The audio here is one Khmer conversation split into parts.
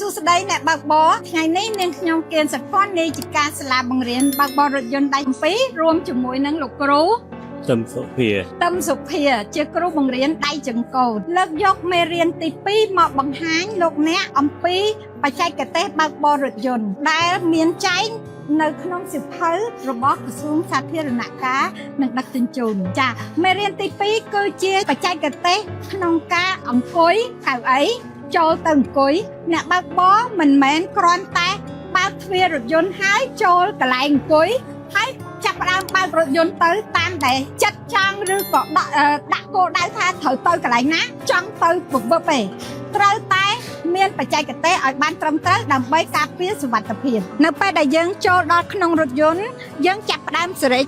សួស្តីអ្នកបើកបរថ្ងៃនេះនាងខ្ញុំគៀនសភ័ណ្ឌនៃជាការសាលាបង្រៀនបើកបររថយន្តដៃ2រួមជាមួយនឹងលោកគ្រូតឹមសុភាជាគ្រូបង្រៀនដៃចង្កូតលើកយកមេរៀនទី2មកបង្ហាញលោកអ្នកអំពីបច្ចេកទេសបើកបររថយន្តដែលមានចែងនៅក្នុងសៀវភៅរបស់ក្រសួងសាធារណការនិងដឹកជញ្ជូនចាមេរៀនទី2គឺជាបច្ចេកទេសក្នុងការអង្គុយកៅអីចូលទៅអង្គុយអ្នកបើកបរមិនមែនគ្រាន់តែបើកទ្វាររថយន្តហើយចូលកន្លែងអង្គុយហើយចាប់ផ្ដើមបើករថយន្តទៅតាមដែលចិត្តចង់ឬក៏ដាក់គោលដៅថាត្រូវទៅកន្លែងណាចង់ទៅពពឹបទេត្រូវតែមានបច្ចេកទេសឲ្យបានត្រឹមត្រូវដើម្បីការពារសុវត្ថិភាពនៅពេលដែលយើងចូលដល់ក្នុងរថយន្តយើងចាប់ផ្ដើមសេរី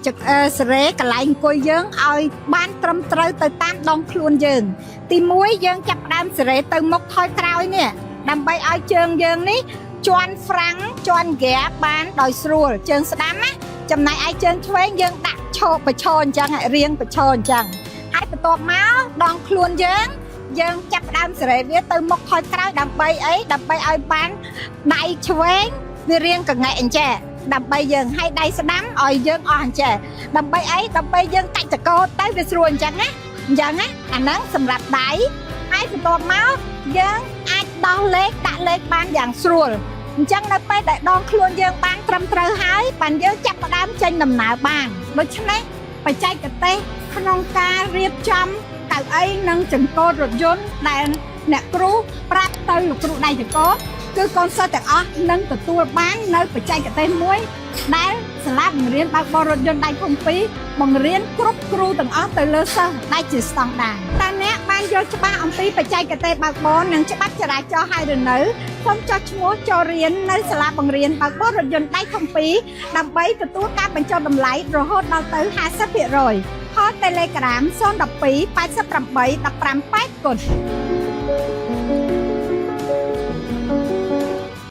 កន្លែងអង្គុយយើងឲ្យបានត្រឹមត្រូវទៅតាមដងខ្លួនយើងទី1យើងចាប់ផ្ដើមសេរីទៅមុខថយក្រោយនេះដើម្បីឲ្យជើងយើងនេះជន់ហ្វ្រាំងជន់ហ្គាបានដោយស្រួលជើងស្ដាំណាចំណែកឯជើងឆ្វេងយើងដាក់បឈរអញ្ចឹងរៀងបឈរអញ្ចឹងហើយបន្ទាប់មកដងខ្លួនយើងចាប់ផ្ដើមសេរីវាទៅមុខថយក្រោយដើម្បីអីដើម្បីឲ្យបានដៃឆ្វេងវារៀងកង្ហែអញ្ចឹងដើម្បីយើងឲ្យដៃស្ដាំឲ្យយើងអស់អញ្ចឹងដើម្បីអីដើម្បីយើងកាច់ចកោតទៅវាស្រួលអញ្ចឹងណាអាហ្នឹងសម្រាប់ដៃហើយបន្ទាប់មកយើងអាចដោះលេខដាក់លេខបានយ៉ាងស្រួលអញ្ចឹងនៅពេលដែលដងខ្លួនយើងបានត្រឹមត្រូវហើយបានយើងចាប់ផ្ដើមចេញដំណើរបានដូច្នេះបច្ចេកទេសក្នុងការរៀបចំកៅអីនិងចង្កូតរថយន្តដែលអ្នកគ្រូប្រាប់ទៅលោកគ្រូដៃចង្កូតគឺកូនសិស្សទាំងអស់នឹងទទួលបាននៅបច្ចេកទេសមួយដែលសាលាបង្រៀនបើកបររថយន្តដៃធំ2បង្រៀនគ្រប់គ្រូទាំងអស់ទៅលើសិស្សដែលជាស្តង់ដារតើអ្នកបានយល់ច្បាស់អំពីបច្ចេកទេសបើកបរនិងច្បាប់ចរាចរណ៍ហើយឬនៅសូមចុះឈ្មោះចូលរៀននៅសាលាបង្រៀនបើកបររថយន្តដៃធំ2ដើម្បីទទួលការបញ្ចុះតម្លៃរហូតដល់ទៅ 50% ខល Telegram 012 88 15 8 គុណ